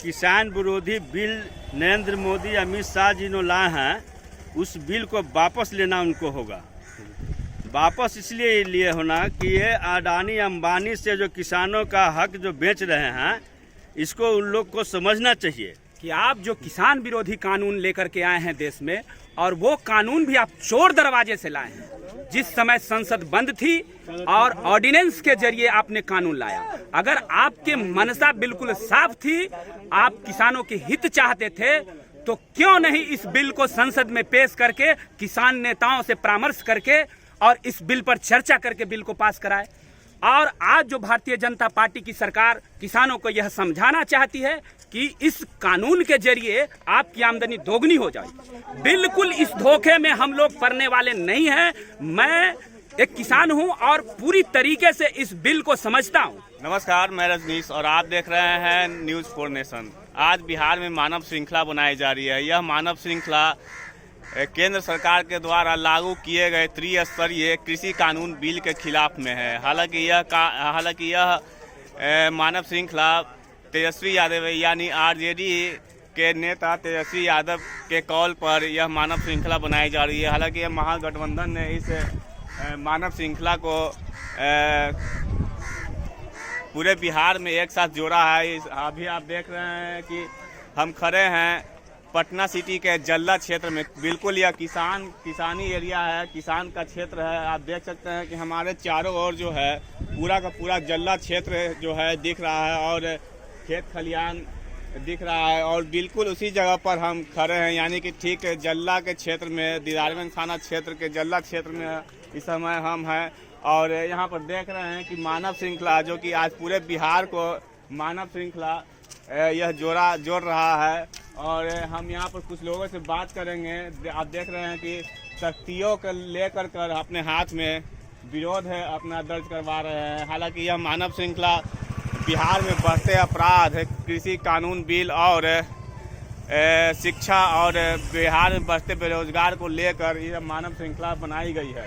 किसान विरोधी बिल नरेंद्र मोदी अमित शाह जी ने लाए हैं, उस बिल को वापस लेना उनको होगा। वापस इसलिए लिए होना कि ये अडानी अंबानी से जो किसानों का हक जो बेच रहे हैं, इसको उन लोग को समझना चाहिए कि आप जो किसान विरोधी कानून लेकर के आए हैं देश में, और वो कानून भी आप चोर दरवाजे से लाए हैं। जिस समय संसद बंद थी और ऑर्डिनेंस के जरिए आपने कानून लाया। अगर आपके मनसा बिल्कुल साफ थी, आप किसानों के हित चाहते थे, तो क्यों नहीं इस बिल को संसद में पेश करके किसान नेताओं से परामर्श करके और इस बिल पर चर्चा करके बिल को पास कराए। और आज जो भारतीय जनता पार्टी की सरकार किसानों को यह समझाना चाहती है कि इस कानून के जरिए आपकी आमदनी दोगुनी हो जाए। बिल्कुल इस धोखे में हम लोग पड़ने वाले नहीं हैं। मैं एक किसान हूं और पूरी तरीके से इस बिल को समझता हूं। नमस्कार, मैं रजनीश और आप देख रहे हैं न्यूज़ 4 नेशन। आज बिहार में मानव श्रृंखला बनाई जा रही है। यह मानव श्रृंखला केंद्र सरकार के द्वारा लागू किए गए त्रिस्तरीय कृषि कानून बिल के खिलाफ में है। हालांकि यह मानव श्रृंखला तेजस्वी यादव यानी आरजेडी के नेता तेजस्वी यादव के कॉल पर यह मानव श्रृंखला बनाई जा रही है। हालांकि यह महागठबंधन ने इस मानव श्रृंखला को पूरे बिहार में एक साथ जोड़ा है। अभी आप देख रहे हैं कि हम खड़े हैं पटना सिटी के जल्ला क्षेत्र में। बिल्कुल यह किसानी एरिया है, किसान का क्षेत्र है। आप देख सकते हैं कि हमारे चारों ओर जो है पूरा का पूरा जल्ला क्षेत्र जो है दिख रहा है और खेत खलियान दिख रहा है। और बिल्कुल उसी जगह पर हम खड़े हैं, यानी कि ठीक जल्ला के क्षेत्र में, दीदारगंज थाना क्षेत्र के जल्ला क्षेत्र में इस समय हम हैं। और यहाँ पर देख रहे हैं कि मानव श्रृंखला जो कि आज पूरे बिहार को मानव श्रृंखला यह जोड़ रहा है। और हम यहाँ पर कुछ लोगों से बात करेंगे। आप देख रहे हैं कि सख्तियों को लेकर अपने हाथ में विरोध है अपना दर्ज करवा रहे हैं। हालांकि यह मानव श्रृंखला बिहार में बढ़ते अपराध, कृषि कानून बिल और शिक्षा और बिहार में बढ़ते बेरोजगार को लेकर यह मानव श्रृंखला बनाई गई है।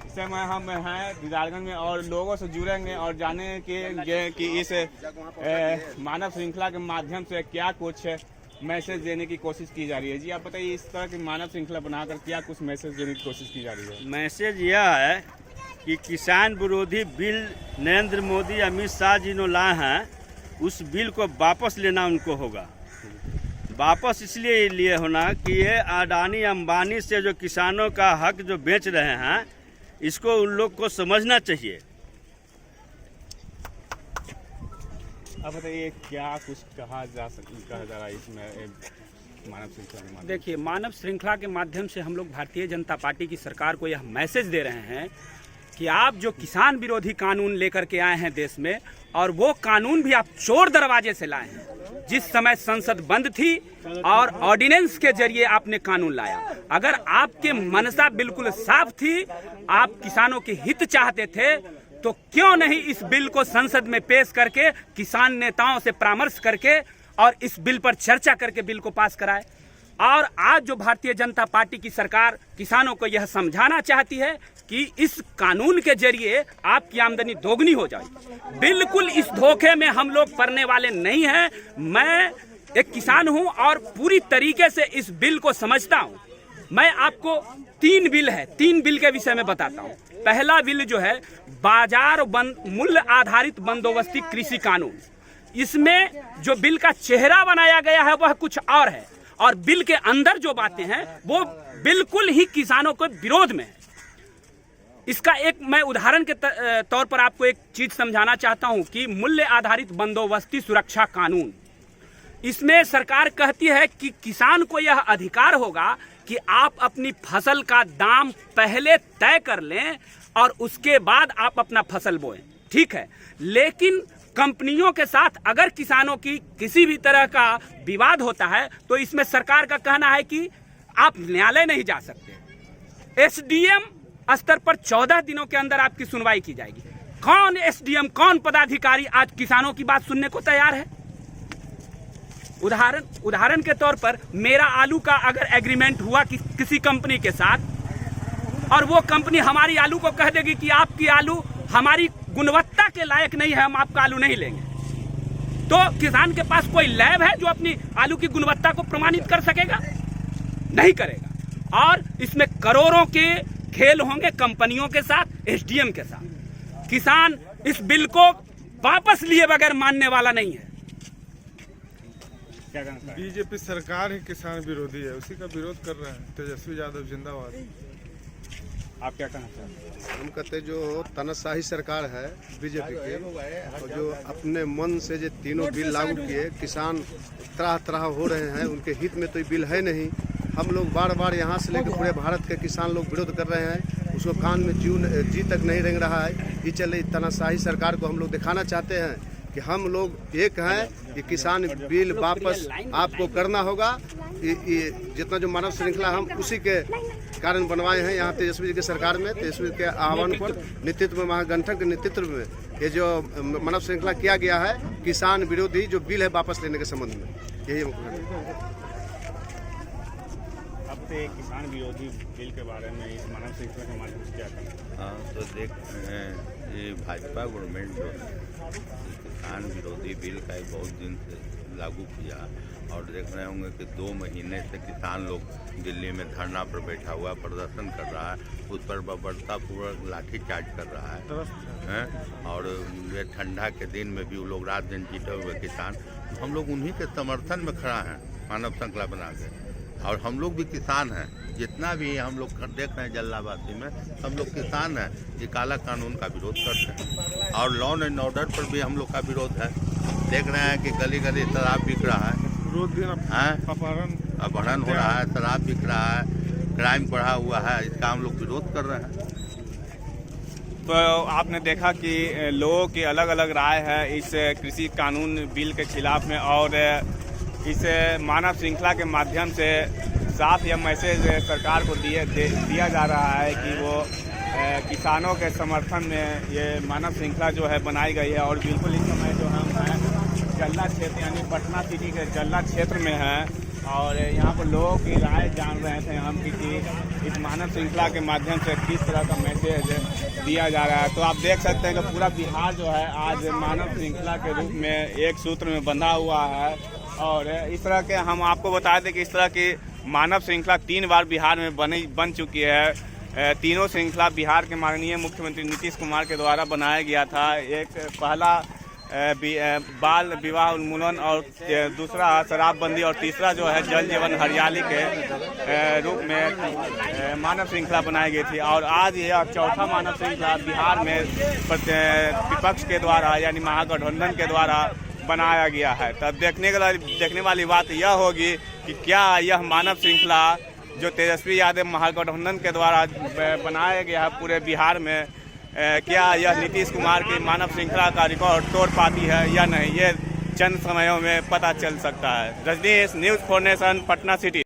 इस समय हम हैं दीदारगंज में और लोगों से जुड़ेंगे और जानेंगे कि इस मानव श्रृंखला के माध्यम से क्या कुछ मैसेज देने की कोशिश की जा रही है। जी आप बताइए, इस तरह की मानव श्रृंखला बनाकर क्या कुछ मैसेज देने की कोशिश की जा रही है? मैसेज यह है कि किसान विरोधी बिल नरेंद्र मोदी अमित शाह जी ने लाए हैं, उस बिल को वापस लेना उनको होगा। वापस इसलिए लिए होना कि ये अडानी अंबानी से जो किसानों का हक जो बेच रहे हैं, इसको उन लोग को समझना चाहिए। अब बताइए क्या कुछ कहा जा रहा है इसमें मानव श्रृंखला के माध्यम? देखिए, मानव श्रृंखला के माध्यम से हम लोग भारतीय जनता पार्टी की सरकार को यह मैसेज दे रहे हैं कि आप जो किसान विरोधी कानून लेकर के आए हैं देश में, और वो कानून भी आप चोर दरवाजे से लाए हैं। जिस समय संसद बंद थी और ऑर्डिनेंस के जरिए आपने कानून लाया। अगर आपके मनसा बिल्कुल साफ थी, आप किसानों के हित चाहते थे, तो क्यों नहीं इस बिल को संसद में पेश करके किसान नेताओं से परामर्श करके और इस बिल पर चर्चा करके बिल को पास कराए। और आज जो भारतीय जनता पार्टी की सरकार किसानों को यह समझाना चाहती है कि इस कानून के जरिए आपकी आमदनी दोगुनी हो जाए। बिल्कुल इस धोखे में हम लोग पड़ने वाले नहीं हैं। मैं एक किसान हूं और पूरी तरीके से इस बिल को समझता हूं। मैं आपको 3 बिल है, 3 बिल के विषय में बताता हूं। पहला बिल जो है बाजार मूल्य आधारित बंदोबस्ती कृषि कानून। इसमें जो बिल का चेहरा बनाया गया है वह कुछ और है, और बिल के अंदर जो बातें हैं वो बिल्कुल ही किसानों के विरोध में है। इसका एक मैं उदाहरण के तौर पर आपको एक चीज समझाना चाहता हूं कि मूल्य आधारित बंदोबस्ती सुरक्षा कानून, इसमें सरकार कहती है कि किसान को यह अधिकार होगा कि आप अपनी फसल का दाम पहले तय कर लें और उसके बाद आप अपना फसल बोएं। ठीक है, लेकिन कंपनियों के साथ अगर किसानों की किसी भी तरह का विवाद होता है तो इसमें सरकार का कहना है कि आप न्यायालय नहीं जा सकते। एसडीएम स्तर पर 14 दिनों के अंदर आपकी सुनवाई की जाएगी। कौन एसडीएम, कौन पदाधिकारी आज किसानों की बात सुनने को तैयार है? उदाहरण के तौर पर मेरा आलू का अगर एग्रीमेंट हुआ किसी कंपनी के साथ और वो कंपनी हमारी आलू को कह देगी कि आपकी आलू हमारी गुणवत्ता के लायक नहीं है, हम आपका आलू नहीं लेंगे, तो किसान के पास कोई लैब है जो अपनी आलू की गुणवत्ता को प्रमाणित कर सकेगा? नहीं करेगा। और इसमें करोड़ों के खेल होंगे कंपनियों के साथ, एसडीएम के साथ। किसान इस बिल को वापस लिए बगैर मानने वाला नहीं है। क्या कहना चाहेंगे? बीजेपी सरकार ही किसान विरोधी है, उसी का विरोध कर रहे हैं। तेजस्वी यादव जिंदाबाद। आप क्या कहना चाहेंगे? हम कहते जो तानाशाही सरकार है बीजेपी के, और जो अपने मन से जो तीनों बिल लागू किए, किसान तरह तरह हो रहे हैं, उनके हित में तो ये बिल है नहीं। हम लोग बार बार यहाँ से लेकर पूरे भारत के किसान लोग विरोध कर रहे हैं, उसको कान में जी तक नहीं रेंग रहा है। ये चले तानाशाही सरकार को हम लोग दिखाना चाहते हैं कि हम लोग एक हैं, कि किसान बिल वापस आपको करना होगा। ये जितना जो मानव श्रृंखला हम उसी के कारण बनवाए हैं यहाँ तेजस्वी जी की सरकार में। तेजस्वी के आह्वान पर नेतृत्व में, महागठबंधन के नेतृत्व में ये जो मानव श्रृंखला किया गया है, किसान विरोधी जो बिल है वापस लेने के संबंध में, यही हम अब से किसान विरोधी बिल के बारे में इस मानव श्रृंखला के माध्यम से क्या कहना? हाँ, तो देख रहे हैं ये भाजपा गवर्नमेंट जो है किसान विरोधी बिल का ही बहुत दिन से लागू किया, और देख रहे होंगे कि 2 महीने से किसान लोग दिल्ली में धरना पर बैठा हुआ प्रदर्शन कर रहा है, उस पर बर्बरतापूर्वक लाठीचार्ज कर रहा है। और ये ठंडा के दिन में भी वो लोग रात दिन जीते हुए किसान, हम लोग उन्हीं के समर्थन में खड़ा हैं मानव श्रृंखला बना के। और हम लोग भी किसान हैं, जितना भी हम लोग देख रहे हैं जल्लाबादी में, हम लोग किसान हैं। ये काला कानून का विरोध करते हैं, और लॉ एंड ऑर्डर पर भी हम लोग का विरोध है। देख रहे हैं कि गली गली शराब बिक रहा है, रोज दिन अपहरण हो रहा है, शराब बिक रहा है, क्राइम बढ़ा हुआ है, इसका हम लोग विरोध कर रहे हैं। तो आपने देखा कि लोगों की अलग अलग राय है इस कृषि कानून बिल के खिलाफ में, और इस मानव श्रृंखला के माध्यम से साफ यह मैसेज सरकार को दिया जा रहा है कि वो किसानों के समर्थन में ये मानव श्रृंखला जो है बनाई गई है। और बिल्कुल इस समय जो हम हैं जल्ला क्षेत्र यानी पटना सिटी के जल्ला क्षेत्र में हैं, और यहाँ पर लोगों की राय जान रहे थे हम कि इस मानव श्रृंखला के माध्यम से किस तरह का मैसेज दिया जा रहा है। तो आप देख सकते हैं कि पूरा बिहार जो है आज मानव श्रृंखला के रूप में एक सूत्र में बंधा हुआ है। और इस तरह के हम आपको बता दें कि इस तरह की मानव श्रृंखला 3 बार बिहार में बन चुकी है। तीनों श्रृंखला बिहार के माननीय मुख्यमंत्री नीतीश कुमार के द्वारा बनाया गया था। एक पहला बाल विवाह उन्मूलन, और दूसरा शराबबंदी, और तीसरा जो है जल जीवन हरियाली के रूप में मानव श्रृंखला बनाई गई थी। और आज यह चौथा मानव श्रृंखला बिहार में विपक्ष के द्वारा यानी महागठबंधन के द्वारा बनाया गया है। तब देखने वाली बात यह होगी कि क्या यह मानव श्रृंखला जो तेजस्वी यादव महागठबंधन के द्वारा बनाया गया है पूरे बिहार में, क्या यह नीतीश कुमार की मानव श्रृंखला का रिकॉर्ड तोड़ पाती है या नहीं, ये चंद समयों में पता चल सकता है। Rajneesh, news 4 nation, Patna city.